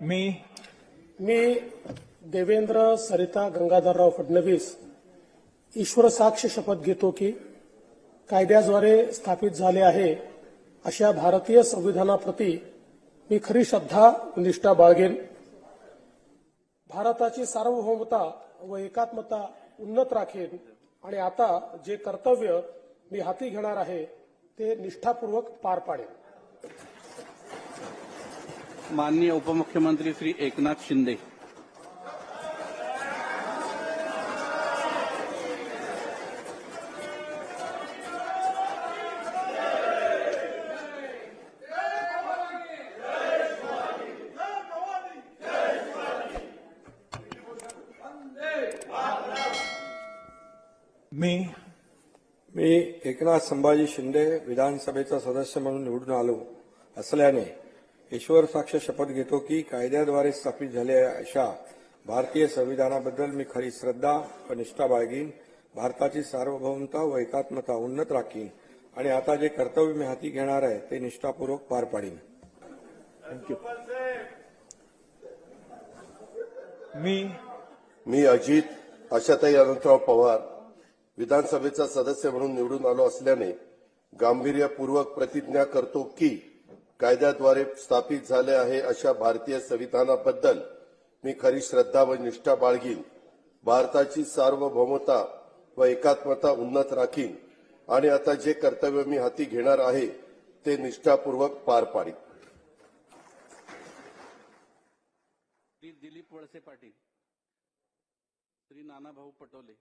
मी देवेंद्र सरिता गंगाधरराव फडणवीस ईश्वर साक्ष शपथ घेतो की कायद्याद्वारे स्थापित झाले आहे अशा भारतीय संविधानाप्रती मी खरी श्रद्धा व निष्ठा बाळगेन. भारताची सार्वभौमता व एकात्मता उन्नत राखेन आणि आता जे कर्तव्य मी हाती घेणार आहे ते निष्ठापूर्वक पार पाडेन. माननीय उपमुख्यमंत्री श्री एकनाथ शिंदे. मी एकनाथ संभाजी शिंदे विधानसभेचा सदस्य म्हणून निवडून आलो असल्याने ईश्वर साक्ष शपथ घेतो की कायद्याद्वारे स्थापित झालेल्या अशा भारतीय संविधानाबद्दल मी खरी श्रद्धा व निष्ठा बाळगीन. भारताची सार्वभौमता व एकात्मता उन्नत राखीन आणि आता जे कर्तव्य मी हाती घेणार आहे ते निष्ठापूर्वक पार पाडीन. मी अजित आशाताई अनंतराव पवार विधानसभेचा सदस्य म्हणून निवडून आलो असल्याने गांभीर्यपूर्वक प्रतिज्ञा करतो की कायद्याद्वारे स्थापित झाले आहे अशा भारतीय संविधानाबद्दल मी खरी श्रद्धा व निष्ठा बाळगीन. भारताची सार्वभौमता व एकात्मता उन्नत राखीन आणि आता जे कर्तव्य मी हाती घेणार आहे ते निष्ठापूर्वक पार पाडीन. श्री दिलीप वळसे पाटील. श्री नानाभाऊ पटोले.